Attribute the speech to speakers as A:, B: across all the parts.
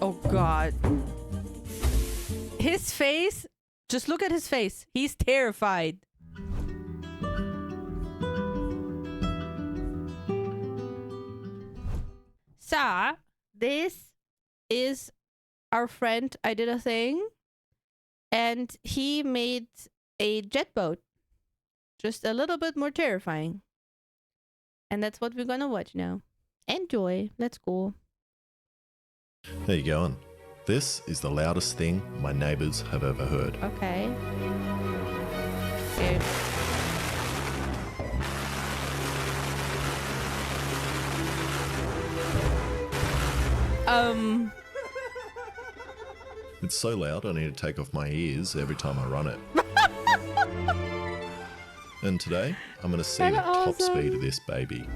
A: Oh god. His face. Just look at his face. He's terrified. So, this is our friend. I did a thing. And he made a jet boat. Just a little bit more terrifying. And that's what we're gonna watch now. Enjoy. Let's go.
B: There you going. This is the loudest thing my neighbours have ever heard.
A: Okay. Okay.
B: It's so loud I need to take off my ears every time I run it. And today, I'm going to see the top speed of this baby.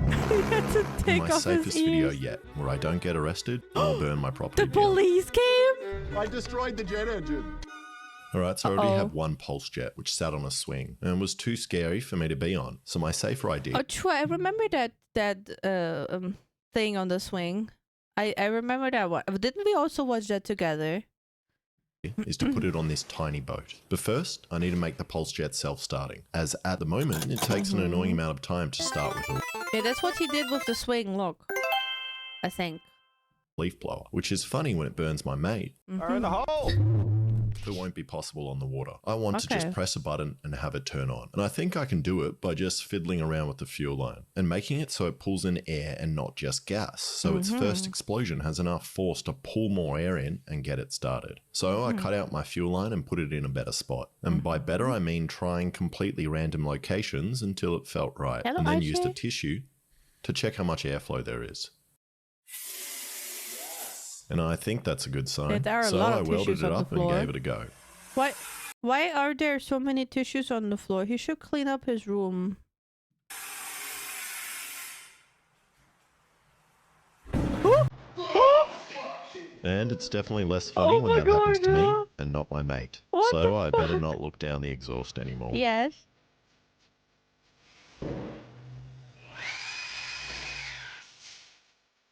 A: Take
B: My
A: off
B: safest
A: his
B: video
A: ears.
B: yet, where I don't get arrested or burn my property
A: The
B: down.
A: police came?
C: I destroyed the jet engine.
B: Alright, so I already have one pulse jet, which sat on a swing, and was too scary for me to be on. So my safer idea
A: Oh, true. I remember that thing on the swing. I remember that one. Didn't we also watch that together?
B: is to put it on this tiny boat. But first, I need to make the pulse jet self-starting, as at the moment, it takes an annoying amount of time to start with a
A: Yeah, that's what he did with the swing. Look, I think.
B: leaf blower, which is funny when it burns my mate.
C: Fire in the hole.
B: It won't be possible on the water. I want to
A: Okay.
B: just press a button and have it turn on. And I think I can do it by just fiddling around with the fuel line and making it so it pulls in air and not just gas. So its first explosion has enough force to pull more air in and get it started. So I cut out my fuel line and put it in a better spot. And by better, I mean trying completely random locations until it felt right.
A: Hello,
B: and then used a
A: Archie.
B: tissue to check how much airflow there is. And I think that's a good sign.
A: Yeah, there are a
B: so
A: lot
B: I
A: of
B: welded
A: tissues
B: it
A: on the
B: up and
A: floor.
B: gave it a go.
A: Why are there so many tissues on the floor? He should clean up his room.
B: And it's definitely less funny when that happens to me and not my mate.
A: What
B: So
A: the
B: I better not look down the exhaust anymore.
A: Yes.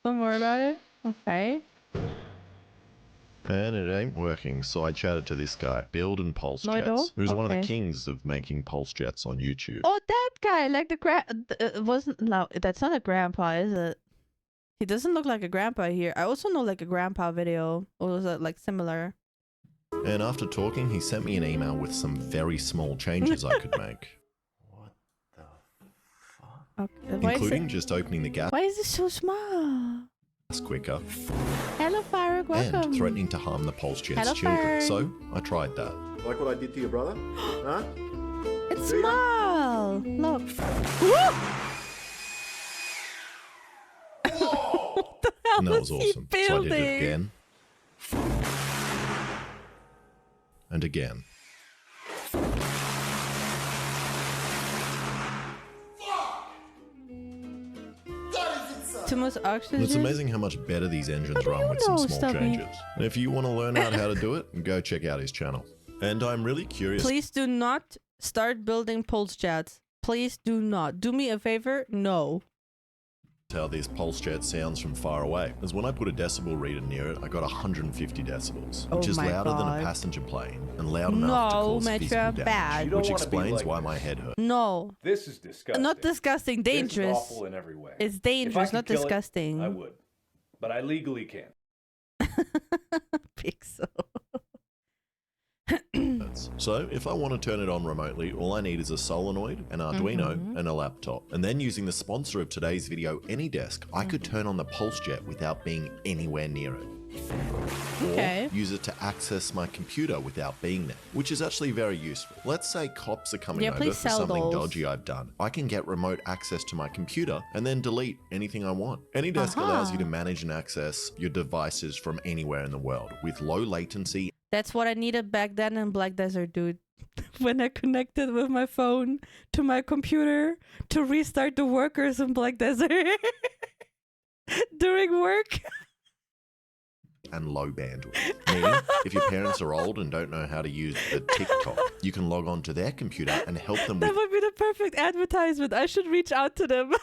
A: Don't worry about it. Okay.
B: And it ain't working, so I chatted to this guy, Build and Pulse
A: No, I
B: Jets,
A: don't?
B: who's one of the
A: Okay.
B: kings of making pulse jets on YouTube.
A: Oh, that guy, like the wasn't no, that's not a grandpa, is it? He doesn't look like a grandpa here. I also know like a grandpa video, or was it like similar?
B: And after talking, he sent me an email with some very small changes I could make,
A: Okay. Why is
B: including
A: it?
B: just opening the gas
A: Why is it so small?
B: quicker
A: Hello, Farag. Welcome.
B: and threatening to harm the pulse jet's
A: Hello,
B: children.
A: Fern.
B: So I tried that.
C: Like what I did to your brother? Huh?
A: It's
C: See ya.
A: small. Look. What the hell
B: And that was
A: is he
B: awesome. So I did
A: building?
B: it again. And again.
A: Too much oxygen.
B: And it's amazing how much better these engines
A: do
B: run
A: you
B: with some
A: know,
B: small
A: Stubby?
B: changes. And if you want to learn out how to do it, go check out his channel. And I'm really curious
A: Please do not start building pulse jets. Please do not. Do me a favor. No.
B: how this pulse jet sounds from far away. As when I put a decibel reader near it, I got 150 decibels, which
A: Oh
B: is
A: my
B: louder than
A: God.
B: a passenger plane and loud enough to
A: No,
B: cause
A: Metro,
B: physical damage,
A: bad.
D: You don't
B: which
D: wanna be
B: explains
D: like
B: why
D: this.
B: my head hurt.
A: No.
D: This is disgusting.
A: Not disgusting.
D: This is
A: Dangerous.
D: awful in every way.
A: It's
D: If I
A: dangerous,
D: could
A: not
D: kill it,
A: disgusting.
D: I would, but I legally can't.
A: Pixel.
B: So if I want to turn it on remotely, all I need is a solenoid, an Arduino,
A: Mm-hmm.
B: and a laptop. And then using the sponsor of today's video, AnyDesk, I could
A: Mm-hmm.
B: turn on the pulse jet without being anywhere near it.
A: Okay.
B: Or use it to access my computer without being there, which is actually very useful. Let's say cops are coming
A: Yeah,
B: over
A: please
B: for
A: sell
B: something
A: those.
B: dodgy I've done. I can get remote access to my computer and then delete anything I want. AnyDesk allows you to manage and access your devices from anywhere in the world with low latency.
A: That's what I needed back then in Black Desert, dude. When I connected with my phone to my computer to restart the workers in Black Desert during work.
B: And low bandwidth. Meaning, if your parents are old and don't know how to use the TikTok, you can log on to their computer and help them
A: That
B: with
A: would be the perfect advertisement. I should reach out to them.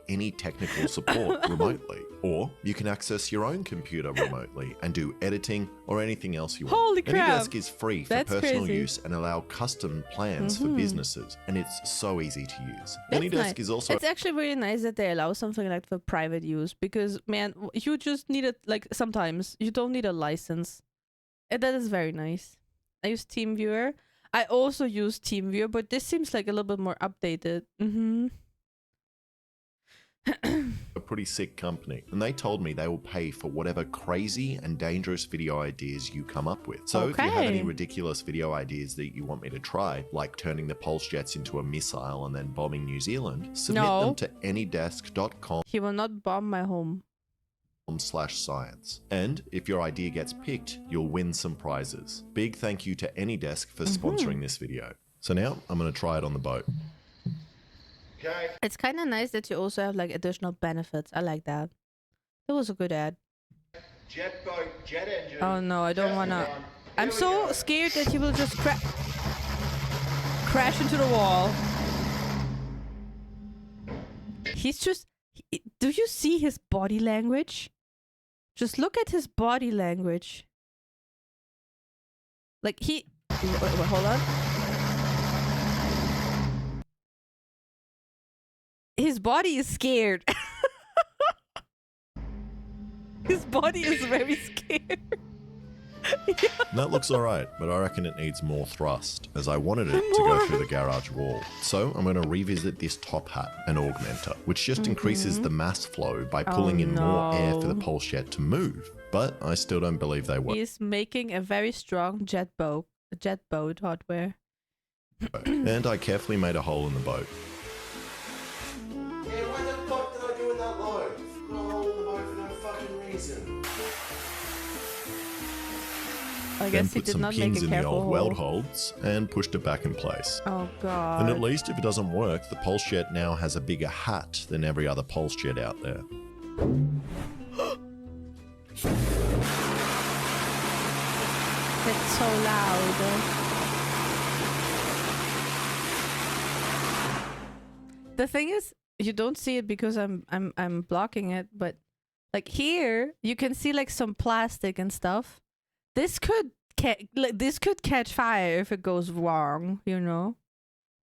B: any technical support remotely. Or you can access your own computer remotely and do editing or anything else you want.
A: Holy crap.
B: AnyDesk is free for
A: That's
B: personal
A: crazy.
B: use and allow custom plans for businesses, and it's so easy to use.
A: That's
B: AnyDesk
A: nice.
B: is also
A: It's actually really nice that they allow something like for private use, because man, you just need it. Like sometimes you don't need a license, and that is very nice. I use TeamViewer. I also use TeamViewer, but this seems like a little bit more updated.
B: a pretty sick company, and they told me they will pay for whatever crazy and dangerous video ideas you come up with. So if you have any
A: Okay.
B: ridiculous video ideas that you want me to try, like turning the pulse jets into a missile and then bombing New Zealand, submit
A: No.
B: them to anydesk.com/science.
A: He will not bomb my home.
B: And if your idea gets picked, you'll win some prizes. Big thank you to AnyDesk for sponsoring this video. So now I'm going to try it on the boat.
C: Okay.
A: It's kind of nice that you also have like additional benefits. I like that. That was a good ad.
C: Jet boat, jet engine.
A: Oh no, I don't
C: Test
A: wanna.
C: run.
A: I'm
C: Here we
A: so
C: go.
A: scared that he will just crash into the wall. He's just. Do you see his body language? Just look at his body language. Like he. Wait, hold on. His body is scared. His body is very scared.
B: That looks alright, but I reckon it needs more thrust, as I wanted it to go through the garage wall. So I'm going to revisit this top hat and augmenter, which just increases the mass flow by pulling in more air for the
A: no.
B: pulse jet to move. But I still don't believe they work.
A: He's making a very strong jet boat hardware.
B: And I carefully made a hole in the boat.
C: Yeah, what the fuck did I do with that load? Got a hole in the boat for no fucking reason.
A: I
B: Then
A: guess he
B: put
A: did
B: some
A: not make
B: pins
A: a
B: in the
A: careful
B: old weld
A: hole.
B: holds and pushed it back in place.
A: Oh god.
B: And at least if it doesn't work, the pulse jet now has a bigger hat than every other pulse jet out there.
A: It's so loud. The thing is, you don't see it because I'm blocking it, but like here you can see like some plastic and stuff. This could this could catch fire if it goes wrong, you know.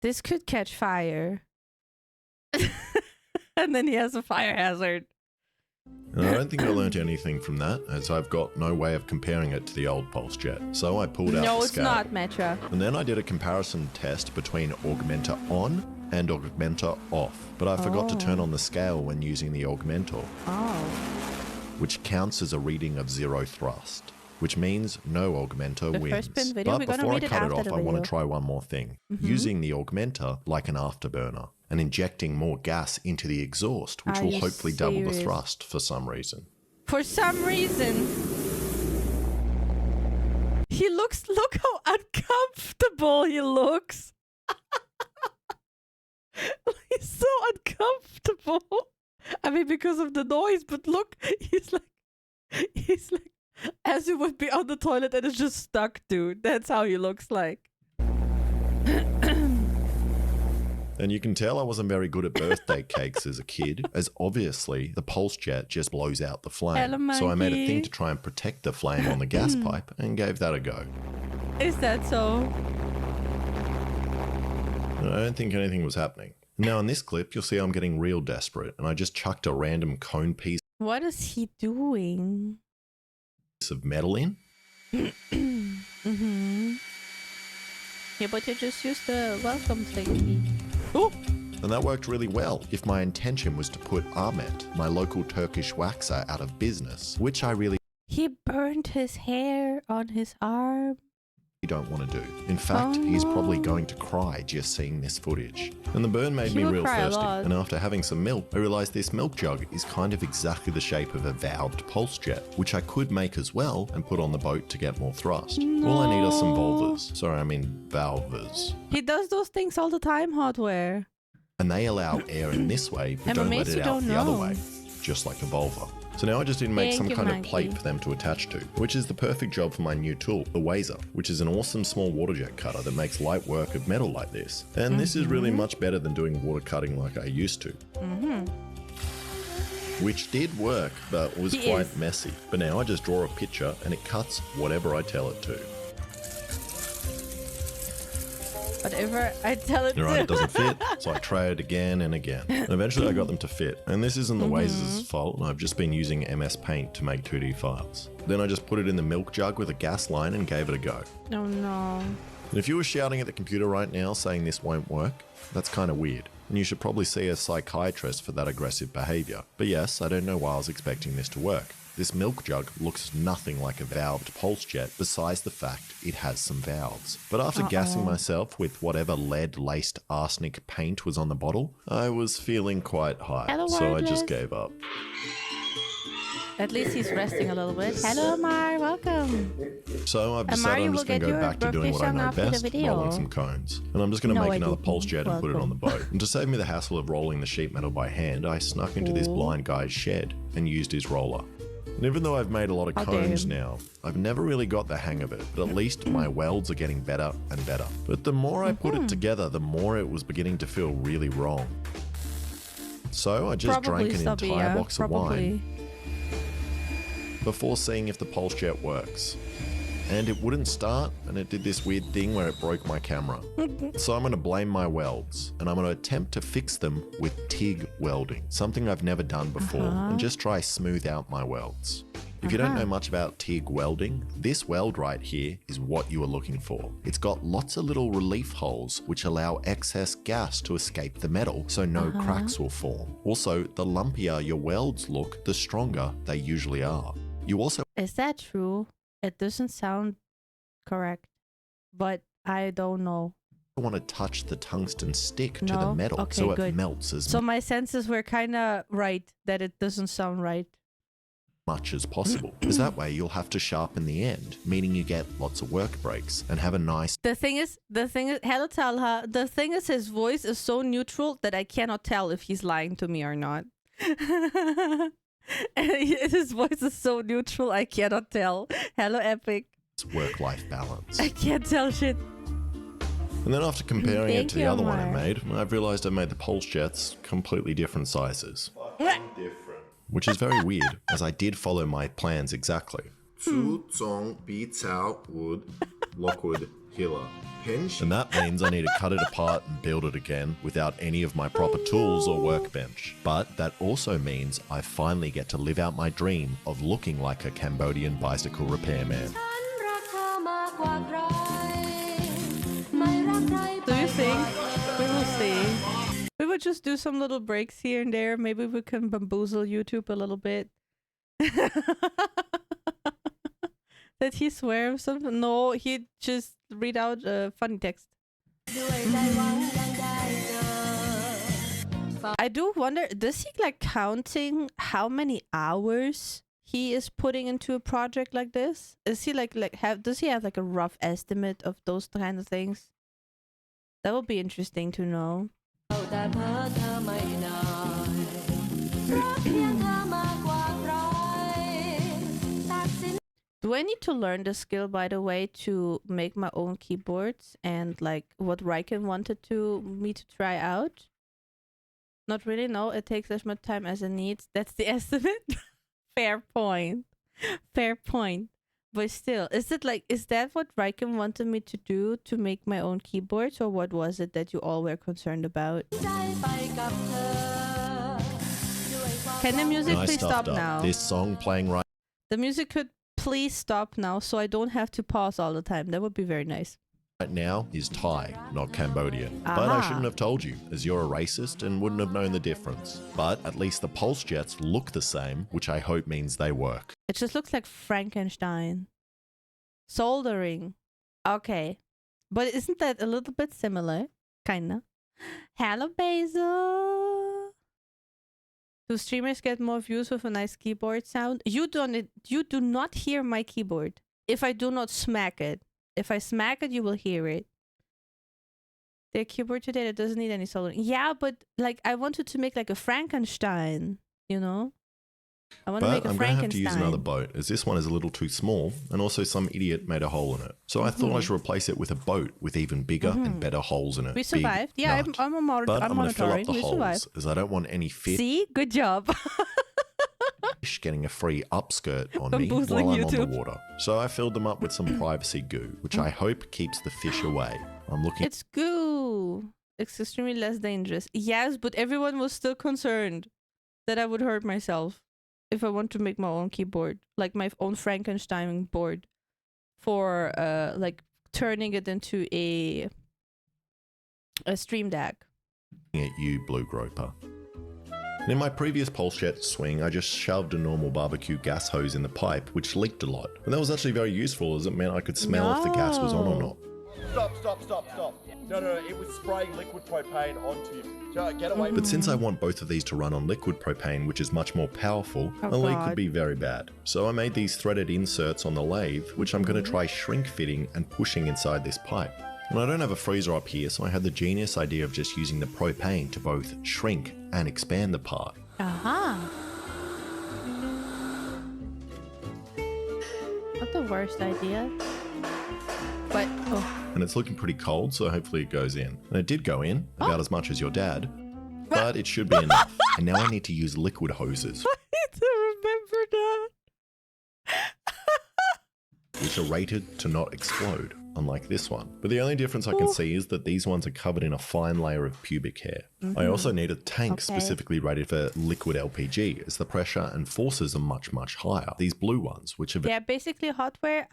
A: This could catch fire. And then he has a fire hazard.
B: And I don't think I learnt anything from that, as I've got no way of comparing it to the old pulse jet. So I pulled out
A: No,
B: the
A: it's
B: scale.
A: not, Metra.
B: And then I did a comparison test between augmenter on and augmenter off. But I forgot to turn on the scale when using the augmenter,
A: Oh.
B: which counts as a reading of 0 thrust, which means no augmenter
A: The
B: wins.
A: first pin video,
B: But
A: we're gonna
B: before I
A: read it
B: cut it
A: after
B: off,
A: the
B: I want
A: video.
B: to try one more thing. Using the augmenter like an afterburner and injecting more gas into the exhaust, which
A: Are
B: will
A: you
B: hopefully double the
A: serious?
B: thrust for some reason.
A: For some reason. He looks, look how uncomfortable he looks. He's so uncomfortable. I mean, because of the noise, but look, he's like, as you would be on the toilet and it's just stuck, dude. That's how he looks like.
B: And you can tell I wasn't very good at birthday cakes as a kid, as obviously the pulse jet just blows out the flame.
A: Hello,
B: So I made a thing
A: monkey.
B: to try and protect the flame on the gas pipe and gave that a go.
A: Is that so?
B: And I don't think anything was happening. Now in this clip, you'll see I'm getting real desperate, and I just chucked a random cone piece
A: What is he doing?
B: of metal in.
A: Mm-hmm. Yeah, but you just used the welcome thingy. Oh!
B: And that worked really well if my intention was to put Ahmet, my local Turkish waxer, out of business, which I really
A: He burned his hair on his arm.
B: don't want to do. In fact, he's probably going to cry just seeing this footage. And the burn made
A: He
B: me
A: will
B: real
A: cry a
B: thirsty,
A: lot.
B: and after having some milk, I realized this milk jug is kind of exactly the shape of a valved pulse jet, which I could make as well and put on the boat to get more thrust. All I need are some vulvas. Sorry, I mean valvas.
A: He does those things all the time, hardware.
B: And they allow air in this way, but
A: I'm
B: don't let
A: amazed
B: it
A: you
B: out
A: don't
B: the other
A: know.
B: way, just like a vulva. So now I just need to make
A: Thank
B: some
A: you,
B: kind of
A: Mikey.
B: plate for them to attach to, which is the perfect job for my new tool, the Wazer, which is an awesome small water jet cutter that makes light work of metal like this. And this is really much better than doing water cutting like I used to. which did work, but was
A: He
B: quite
A: is.
B: messy. But now I just draw a picture and it cuts whatever I tell it to.
A: Whatever I tell it
B: You're right,
A: to.
B: it doesn't fit, so I try it again and again. And eventually I got them to fit. And this isn't the Waze's fault, I've just been using MS Paint to make 2D files. Then I just put it in the milk jug with a gas line and gave it a go.
A: Oh no.
B: And if you were shouting at the computer right now saying this won't work, that's kind of weird. And you should probably see a psychiatrist for that aggressive behaviour. But yes, I don't know why I was expecting this to work. This milk jug looks nothing like a valved pulse jet besides the fact it has some valves. But after gassing myself with whatever lead-laced arsenic paint was on the bottle, I was feeling quite high,
A: Hello,
B: so I
A: Wireless.
B: just gave up.
A: At least he's resting a little bit. Hello, Mar. Welcome.
B: So I've
A: Amar,
B: decided
A: you
B: I'm
A: will
B: just going to
A: get
B: go
A: your
B: back to doing
A: birthday
B: what I
A: song
B: know
A: after the
B: best,
A: video.
B: rolling some cones. And I'm just going to
A: No,
B: make
A: I
B: another
A: didn't.
B: pulse jet and put it on the
A: Welcome.
B: boat. And to save me the hassle of rolling the sheet metal by hand, I snuck into this blind guy's shed and used his roller. And even though I've made a lot of
A: How dare
B: cones
A: him.
B: now, I've never really got the hang of it, but at least my welds are getting better and better. But the more I put it together, the more it was beginning to feel really wrong. So I just
A: Probably
B: drank an
A: stubby,
B: entire
A: yeah.
B: box of
A: Probably.
B: wine before seeing if the pulse jet works. And it wouldn't start, and it did this weird thing where it broke my camera. So I'm going to blame my welds, and I'm going to attempt to fix them with TIG welding, something I've never done before, and just try smooth out my welds. If you don't know much about TIG welding, this weld right here is what you are looking for. It's got lots of little relief holes which allow excess gas to escape the metal so no cracks will form. Also, the lumpier your welds look, the stronger they usually are. You also
A: Is that true? It doesn't sound correct, but I don't know.
B: want to touch the tungsten stick to the
A: No?
B: metal
A: Okay,
B: so it
A: good.
B: melts as
A: So my senses were kind of right that it doesn't sound right.
B: much as possible. Because that way you'll have to sharpen the end, meaning you get lots of work breaks and have a nice
A: The thing is, hello Talha, the thing is his voice is so neutral that I cannot tell if he's lying to me or not. His voice is so neutral, I cannot tell. Hello Epic.
B: work-life balance.
A: I can't tell shit.
B: And then after comparing it
A: Thank
B: to the
A: you,
B: other one I
A: Omar.
B: made, I've realized I made the pulse jets completely different sizes,
C: Fucking different.
B: which is very weird, as I did follow my plans exactly.
C: Zu Zong Bi Cao Wood Lockwood Hiller. Henshi.
B: And that means I need to cut it apart and build it again without any of my proper tools or workbench. But that also means I finally get to live out my dream of looking like a Cambodian bicycle repairman.
A: Do you think? We will see. We would just do some little breaks here and there. Maybe we can bamboozle YouTube a little bit. Did he swear or something? No, he just read out a funny text. I do wonder, does he like counting how many hours he is putting into a project like this? Is he does he have like a rough estimate of those kind of things? That would be interesting to know. Do I need to learn the skill, by the way, to make my own keyboards and like what Riken wanted me to try out? Not really, no. It takes as much time as it needs. That's the estimate. Fair point. Fair point. But still, is that what Riken wanted me to do to make my own keyboards, or what was it that you all were concerned about? Can the music
B: I
A: please stop
B: stuffed up.
A: now?
B: This song playing right
A: The music could please stop now so I don't have to pause all the time. That would be very nice.
B: now is Thai, not Cambodian. But I
A: Aha.
B: shouldn't have told you, as you're a racist and wouldn't have known the difference. But at least the pulse jets look the same, which I hope means they work.
A: It just looks like Frankenstein. Soldering. Okay. But isn't that a little bit similar? Kinda. Hello, Basil. Do streamers get more views with a nice keyboard sound? You do not hear my keyboard if I do not smack it. If I smack it, you will hear it. The keyboard today that doesn't need any soldering. Yeah, but like I wanted to make like a Frankenstein, you know? I want to make
B: But
A: a
B: I'm going to have
A: Frankenstein.
B: to use another boat, as this one is a little too small, and also some idiot made a hole in it. So I thought I should replace it with a boat with even bigger and better holes in it.
A: We
B: Big
A: survived. Yeah,
B: nut.
A: I'm
B: But I'm going to fill up
A: monitoring.
B: the
A: We
B: holes,
A: survived.
B: as I don't want any fit
A: See? Good job.
B: fish getting a free upskirt on me
A: Bamboozling
B: while I'm on
A: YouTube.
B: the water. So I filled them up with some privacy goo, which I hope keeps the fish away. I'm looking
A: It's goo. It's extremely less dangerous. Yes, but everyone was still concerned that I would hurt myself if I want to make my own keyboard, like my own Frankenstein board, for like turning it into a stream deck.
B: at you, Blue Groper. And in my previous pulse jet swing, I just shoved a normal barbecue gas hose in the pipe, which leaked a lot. And that was actually very useful, as it meant I could smell if the gas was on or not.
D: Stop. No, it was spraying liquid propane onto you. So get away
B: But since I want both of these to run on liquid propane, which is much more powerful,
A: Oh,
B: a leak
A: God.
B: would be very bad. So I made these threaded inserts on the lathe, which I'm going to try shrink fitting and pushing inside this pipe. And I don't have a freezer up here, so I had the genius idea of just using the propane to both shrink and expand the part.
A: Aha. Not the worst idea. But,
B: And it's looking pretty cold, so hopefully it goes in. And it did go in, about as much as your dad, but it should be enough. And now I need to use liquid hoses,
A: I need to remember that.
B: which are rated to not explode, unlike this one. But the only difference I can see is that these ones are covered in a fine layer of pubic hair. I also need a tank
A: Okay.
B: specifically rated for liquid LPG, as the pressure and forces are much, much higher. These blue ones, which are
A: Yeah, basically hotware.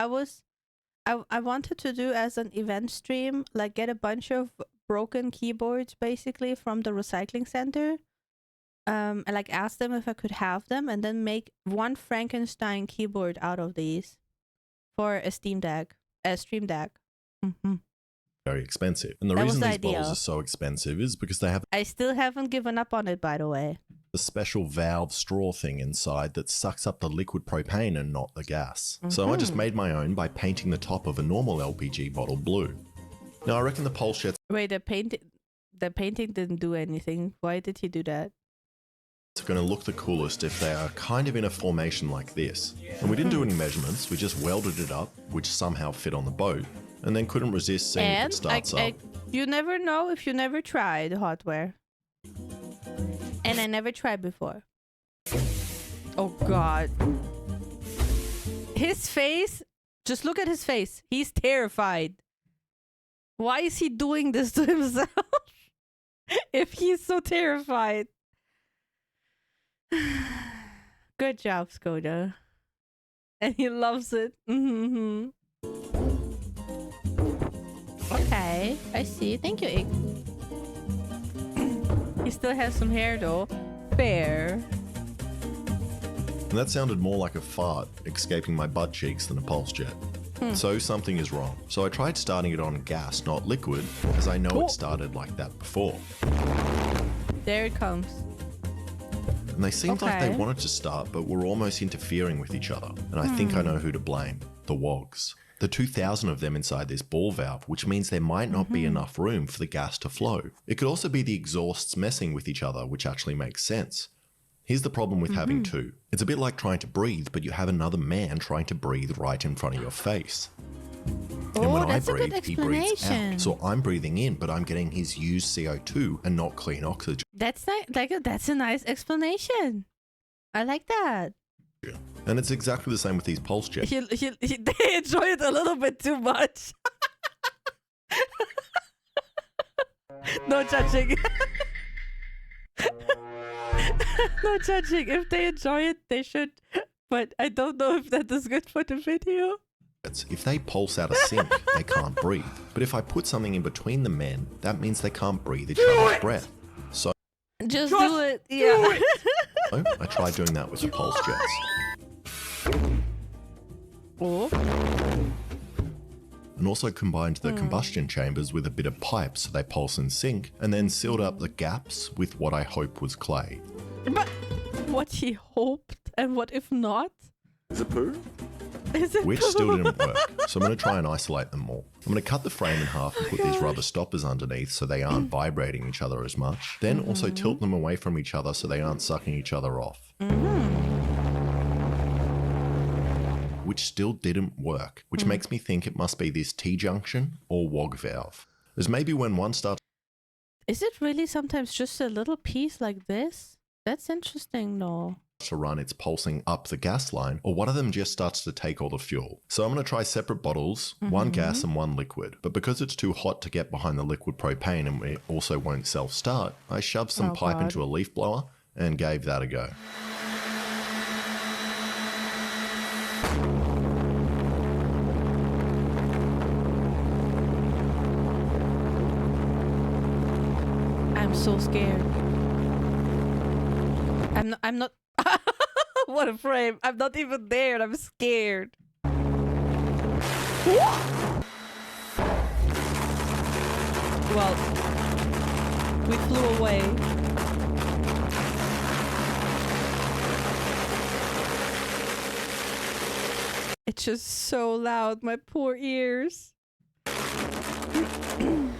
A: I wanted to do as an event stream, like get a bunch of broken keyboards basically from the recycling center. And like ask them if I could have them, and then make one Frankenstein keyboard out of these for a stream deck. Mm-hmm.
B: very expensive. And the
A: That
B: reason
A: was the
B: these bottles
A: idea.
B: are so expensive is because they have
A: I still haven't given up on it, by the way.
B: a special valve straw thing inside that sucks up the liquid propane and not the gas. So I just made my own by painting the top of a normal LPG bottle blue. Now I reckon the pulse jets
A: Wait, the painting didn't do anything. Why did he do that?
B: are going to look the coolest if they are kind of in a formation like this. And we didn't do any measurements, we just welded it up, which somehow fit on the boat, and then couldn't resist seeing if
A: And
B: it starts up.
A: you never know if you never tried hotware. And I never tried before. Oh God. His face, just look at his face. He's terrified. Why is he doing this to himself? If he's so terrified. Good job, Skoda. And he loves it. Mm-hmm. Okay, I see. Thank you, Ig. He still has some hair though. Fair.
B: And that sounded more like a fart escaping my butt cheeks than a pulse jet. So something is wrong. So I tried starting it on gas, not liquid, as I know it started like that before.
A: There it comes.
B: And they seemed like they
A: Okay.
B: wanted to start, but were almost interfering with each other. And I think I know who to blame. The wogs. The 2,000 of them inside this ball valve, which means there might not be enough room for the gas to flow. It could also be the exhausts messing with each other, which actually makes sense. Here's the problem with having two. It's a bit like trying to breathe, but you have another man trying to breathe right in front of your face. And
A: Oh,
B: when
A: that's
B: I
A: a good
B: breathe, he breathes
A: explanation.
B: out. So I'm breathing in, but I'm getting his used CO2 and not clean oxygen.
A: That's that's a nice explanation. I like that.
B: And it's exactly the same with these pulse jets.
A: They enjoy it a little bit too much. No judging. No judging. If they enjoy it, they should. But I don't know if that is good for the video.
B: If they pulse out a sink, they can't breathe. But if I put something in between the men, that means they can't breathe each other's breath. So
A: Just do it. Yeah.
B: I tried doing that with the pulse jets.
A: Oh.
B: And also combined the combustion chambers with a bit of pipe so they pulse and sync, and then sealed up the gaps with what I hope was clay.
A: But what he hoped, and what if not?
C: Is it poo?
A: Is it
B: Which still didn't work. So I'm going to try and isolate them more. I'm going to cut the frame in half and put these rubber stoppers underneath so they aren't vibrating each other as much. Then also tilt them away from each other so they aren't sucking each other off. Which still didn't work, which makes me think it must be this T-junction or WOG valve. As maybe when one starts,
A: Is it really sometimes just a little piece like this? That's interesting, though.
B: to run, it's pulsing up the gas line, or one of them just starts to take all the fuel. So I'm going to try separate bottles, one gas and one liquid. But because it's too hot to get behind the liquid propane and it also won't self-start, I shoved some pipe into a leaf blower and gave that a go.
A: I'm so scared. I'm not what a frame. I'm not even there and I'm scared. Well, we flew away. It's just so loud, my poor ears.
B: And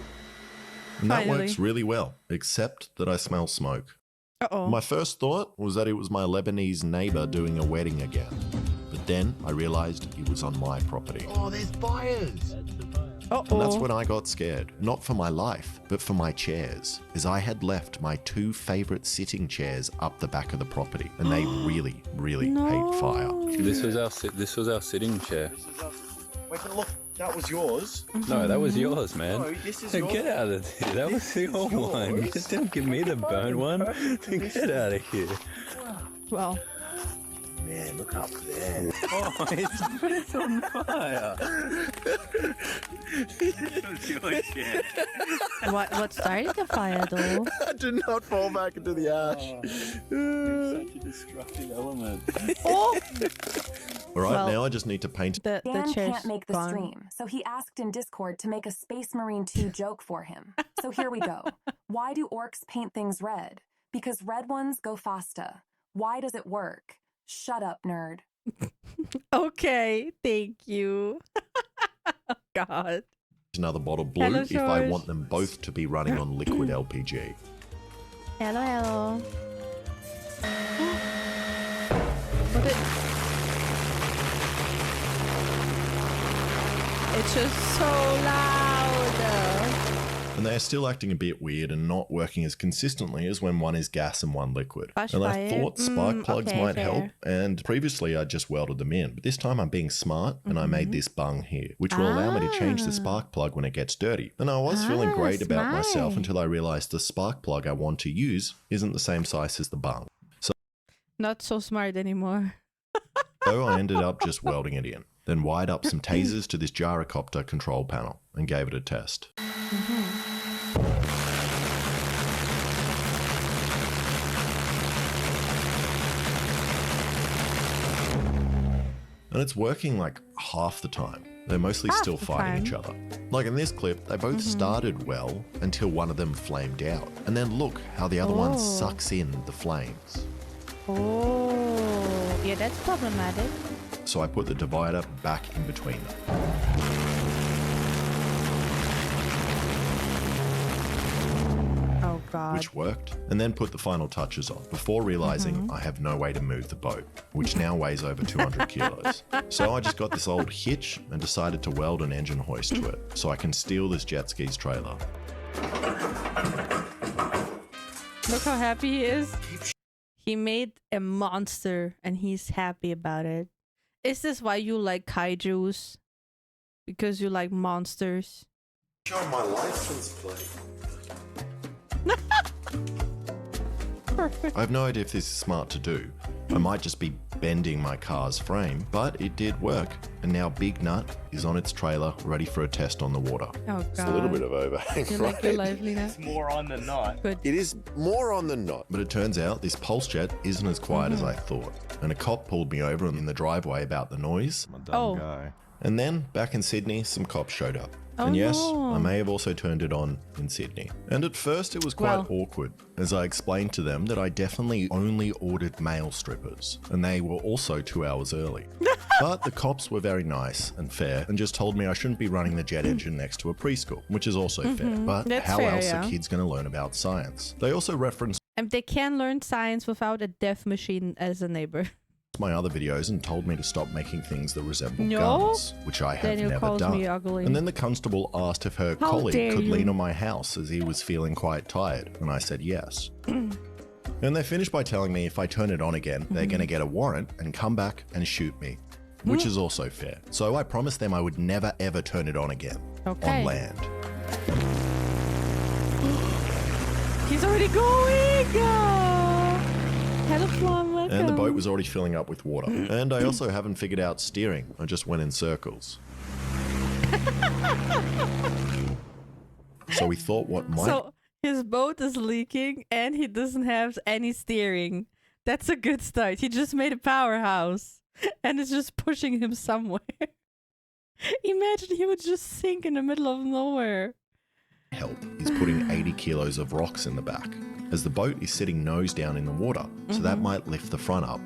B: that works really well, except that I smell smoke.
A: Uh-oh.
B: My first thought was that it was my Lebanese neighbor doing a wedding again. But then I realized it was on my property.
C: Oh, there's fires.
A: Uh-oh.
B: And that's when I got scared. Not for my life, but for my chairs. As I had left my 2 favorite sitting chairs up the back of the property. And they really, really hate fire.
E: This was our sitting chair.
D: Wait, but look, that was yours.
E: No, that was yours, man.
D: No, this is
E: Hey,
D: yours.
E: get out of here. That was your one. Just don't give me the burnt one. Get out of here.
A: Well,
C: Man, look up there.
E: Oh, it's on fire. It was your chair.
A: what started the fire though?
B: I did not fall back into the ash.
E: You're such a destructive element.
A: Oh!
B: All right,
A: Well,
B: now I just need to paint.
A: The
F: Dan
A: chair's
F: can't make the
A: gone.
F: stream, so he asked in Discord to make a Space Marine 2 joke for him. So here we go. Why do orcs paint things red? Because red ones go faster. Why does it work? Shut up, nerd.
A: Okay, thank you. Oh, God.
B: Another bottle blue
A: Hello,
B: if I
A: George.
B: want them both to be running on liquid LPG.
A: Hello, hello. What it? It's just so loud.
B: And they are still acting a bit weird and not working as consistently as when one is gas and one liquid.
A: Bush
B: And I
A: fire.
B: thought spark plugs
A: Okay,
B: might
A: fair.
B: help, and previously I just welded them in. But this time I'm being smart and I made this bung here, which will allow me to change the spark plug when it gets dirty. And I was feeling great about myself
A: smart.
B: until I realized the spark plug I want to use isn't the same size as the bung.
A: Not so smart anymore.
B: So I ended up just welding it in, then wired up some tasers to this gyrocopter control panel and gave it a test. And it's working like half the time. They're mostly
A: Half
B: still
A: the
B: fighting each
A: time?
B: other. Like in this clip, they both started well until one of them flamed out. And then look how the other one sucks in the flames.
A: Oh, yeah, that's problematic.
B: So I put the divider back in between them.
A: Oh, God.
B: Which worked, and then put the final touches on before realizing I have no way to move the boat, which now weighs over 200 kilos. So I just got this old hitch and decided to weld an engine hoist to it so I can steal this jet skis trailer.
A: Look how happy he is. He made a monster and he's happy about it. Is this why you like kaijus? Because you like monsters?
C: Show my license plate.
A: Perfect.
B: I have no idea if this is smart to do. I might just be bending my car's frame, but it did work. And now Big Nut is on its trailer, ready for a test on the water.
A: Oh, God.
C: It's a little bit of overhang,
A: You
C: right?
A: like your life, Lina?
D: More on than not.
A: Good.
C: It is more on than not.
B: But it turns out this pulse jet isn't as quiet as I thought. And a cop pulled me over in the driveway about the noise.
G: I'm a dumb
A: Oh.
G: guy.
B: And then, back in Sydney, some cops showed up.
A: Oh,
B: and yes,
A: no.
B: I may have also turned it on in Sydney. And at first it was quite
A: Well.
B: awkward, as I explained to them that I definitely only ordered male strippers, and they were also 2 hours early. But the cops were very nice and fair, and just told me I shouldn't be running the jet engine next to a preschool, which is also fair. But
A: That's
B: how
A: fair,
B: else
A: yeah.
B: are kids going to learn about science? They also referenced
A: And they can learn science without a deaf machine as a neighbor.
B: my other videos and told me to stop making things that resemble
A: No.
B: guns, which I have
A: Daniel
B: never
A: calls
B: done.
A: me ugly.
B: And then the constable asked if her
A: How
B: colleague
A: dare
B: could
A: you.
B: lean on my house as he was feeling quite tired, and I said yes. And they finish by telling me if I turn it on again, they're going to get a warrant and come back and shoot me, which is also fair. So I promised them I would never ever turn it on again on land.
A: He's already going! Hello, Plum, welcome.
B: And the boat was already filling up with water. And I also haven't figured out steering. I just went in circles. So we thought what might...
A: So his boat is leaking and he doesn't have any steering. That's a good start. He just made a powerhouse and it's just pushing him somewhere. Imagine he would just sink in the middle of nowhere.
B: help is putting 80 kilos of rocks in the back, as the boat is sitting nose down in the water, so that might lift the front up.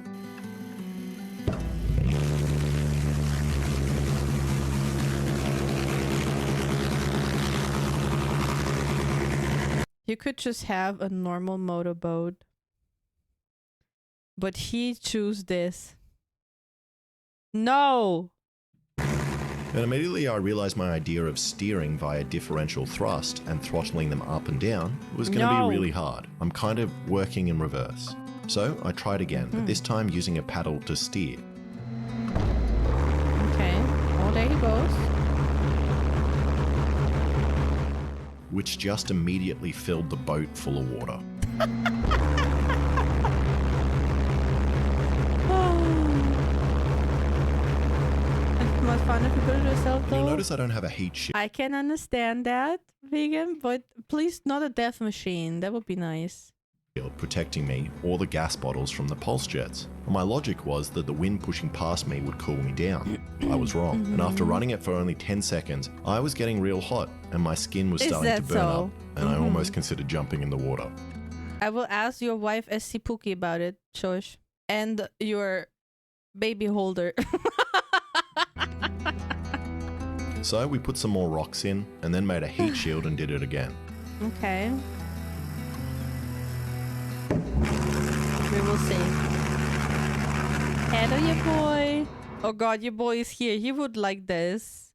A: You could just have a normal motorboat, but he chose this. No!
B: And immediately I realized my idea of steering via differential thrust and throttling them up and down was going to be really hard. I'm kind of working in reverse. So I tried again, but this time using a paddle to steer.
A: Okay. Oh, there he goes.
B: Which just immediately filled the boat full of water.
A: It's much fun if you put it yourself, though.
B: You'll notice I don't have a heat shield.
A: I can understand that, vegan, but please not a death machine. That would be nice.
B: Protecting me or the gas bottles from the pulse jets. And my logic was that the wind pushing past me would cool me down. I was wrong. And after running it for only 10 seconds, I was getting real hot and my skin was starting to burn up. And I almost considered jumping in the water.
A: I will ask your wife SC Pookie about it, Shosh. And your baby holder.
B: So we put some more rocks in and then made a heat shield and did it again.
A: Okay. We will see. Hello, your boy. Oh god, your boy is here. He would like this.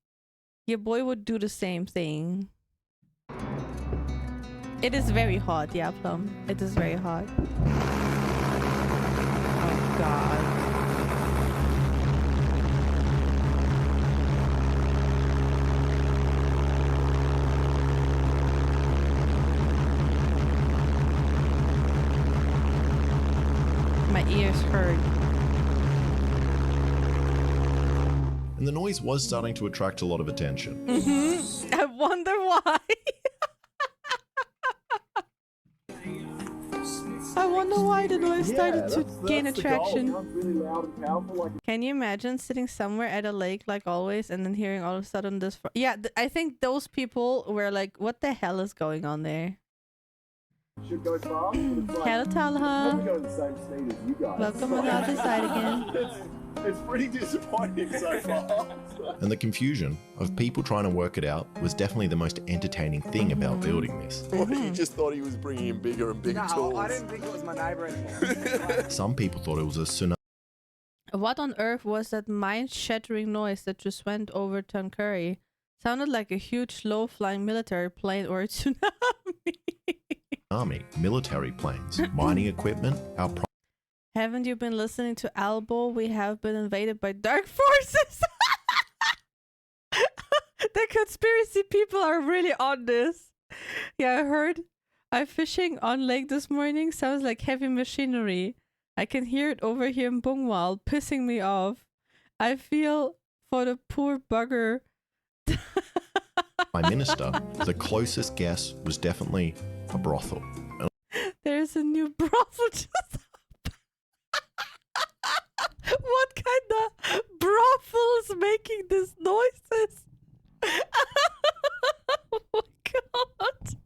A: Your boy would do the same thing. It is very hot, yeah, Plum. It is very hot. Oh god. My ears hurt.
B: And the noise was starting to attract a lot of attention.
A: I wonder why. I wonder why the noise started to gain attraction.
D: Really loud and powerful, like
A: Can you imagine sitting somewhere at a lake like always and then hearing all of a sudden this? Yeah, I think those people were like, what the hell is going on there?
D: should go fast, but it's like
A: Hello,
D: probably
A: Talha.
D: going the same speed as you guys.
A: Welcome on the other side again.
D: It's pretty disappointing so far.
B: And the confusion of people trying to work it out was definitely the most entertaining thing about building this.
C: He just thought he was bringing in bigger and bigger tools.
G: I didn't think it was my neighbour anymore.
B: Some people thought it was a tsunami.
A: What on earth was that mind-shattering noise that just went over Tuncurry? Sounded like a huge low-flying military plane or a tsunami.
B: Military planes, mining equipment, our
A: Haven't you been listening to Albo? We have been invaded by dark forces. The conspiracy people are really on this. Yeah, I heard. I'm fishing on lake this morning. Sounds like heavy machinery. I can hear it over here in Bungwal, pissing me off. I feel for the poor bugger.
B: Prime Minister, the closest guess was definitely a brothel.
A: There's a new brothel just up. What kind of brothel is making these noises? Oh my god.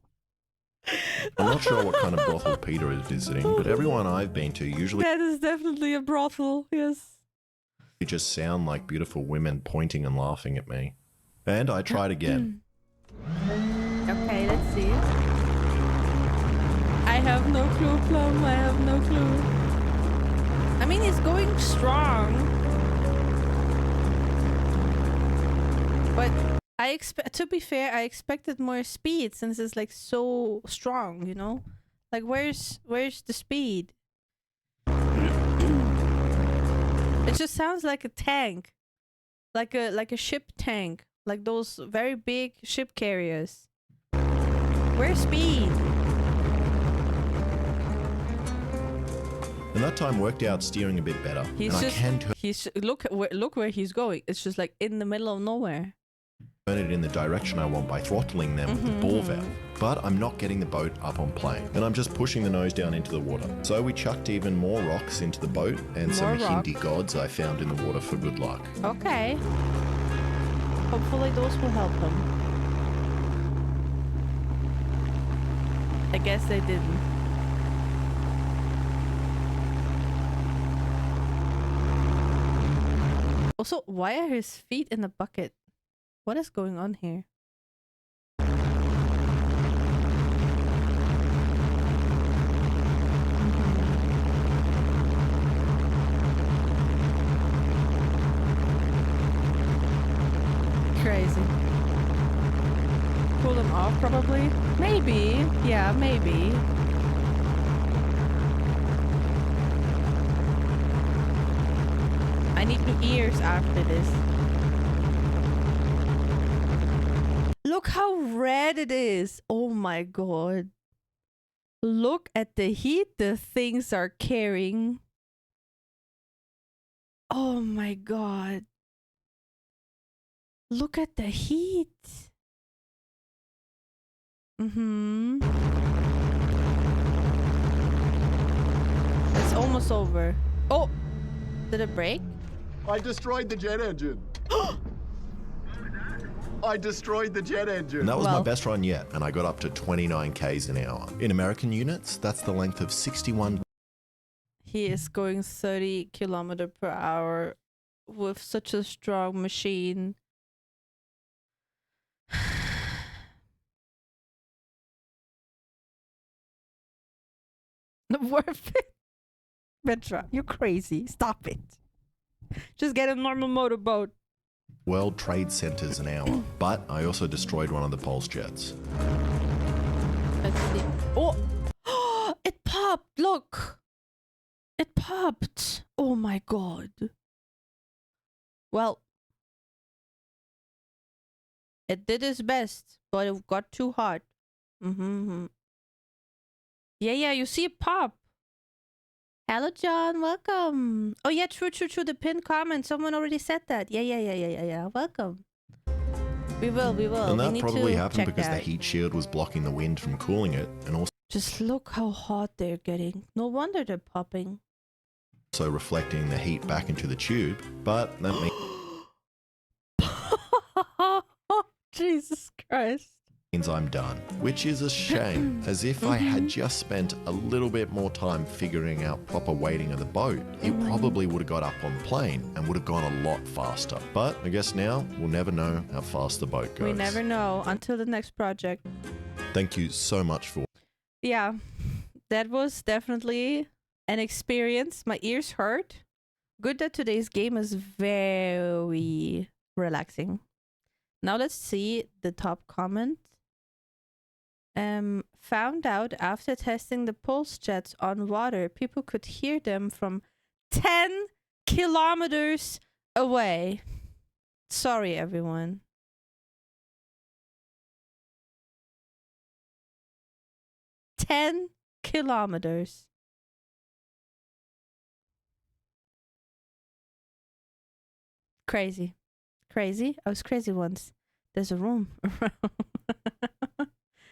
B: I'm not sure what kind of brothel Peter is visiting, but everyone I've been to usually
A: That is definitely a brothel, yes.
B: just sound like beautiful women pointing and laughing at me. And I tried again.
A: Okay, let's see. I have no clue, Plum. I have no clue. I mean, it's going strong. But to be fair, I expected more speed since it's like so strong, you know? Like, where's the speed? It just sounds like a tank, like a ship tank, like those very big ship carriers. Where's speed?
B: And that time worked out steering a bit better.
A: He's
B: and
A: just
B: I can turn
A: look where he's going. It's just like in the middle of nowhere.
B: it in the direction I want by throttling them with the ball valve. But I'm not getting the boat up on plane, and I'm just pushing the nose down into the water. So we chucked even more rocks into the boat and some
A: More
B: Hindi
A: rocks.
B: gods I found in the water for good luck.
A: Okay. Hopefully those will help him. I guess they didn't. Also, why are his feet in the bucket? What is going on here? Crazy. Pull them off, probably? Maybe. Yeah, maybe. I need new ears after this. Look how red it is. Oh my god. Look at the heat the things are carrying. Oh my god. Look at the heat. It's almost over. Oh! Did it break?
C: I destroyed the jet engine. I destroyed the jet engine.
B: And that was my
A: Well-
B: best run yet, and I got up to 29 k's an hour. In American units, that's the length of 61.
A: He is going 30 kilometer per hour with such a strong machine. Not worth it. Petra, you're crazy. Stop it. Just get a normal motorboat.
B: World Trade Centers an hour. But I also destroyed one of the pulse jets.
A: Let's see. Oh! It popped! Look! It popped! Oh my god. Well, it did its best, but it got too hot. Yeah, you see it pop. Hello, John. Welcome. Oh, yeah, true. The pinned comment. Someone already said that. Yeah. Welcome. We will.
B: And
A: We
B: that
A: need
B: probably
A: to
B: happened
A: check
B: because the
A: that.
B: heat shield was blocking the wind from cooling it, and
A: Just look how hot they're getting. No wonder they're popping.
B: also reflecting the heat back into the tube. But that
A: Jesus Christ.
B: means I'm done, which is a shame, as if I had just spent a little bit more time figuring out proper weighting of the boat, it probably would have got up on plane and would have gone a lot faster. But I guess now we'll never know how fast the boat goes.
A: We never know until the next project.
B: Thank you so much for
A: Yeah, that was definitely an experience. My ears hurt. Good that today's game is very relaxing. Now let's see the top comment. Found out after testing the pulse jets on water, people could hear them from 10 kilometers away. Sorry, everyone. 10 kilometers. Crazy. I was crazy once. There's a room around.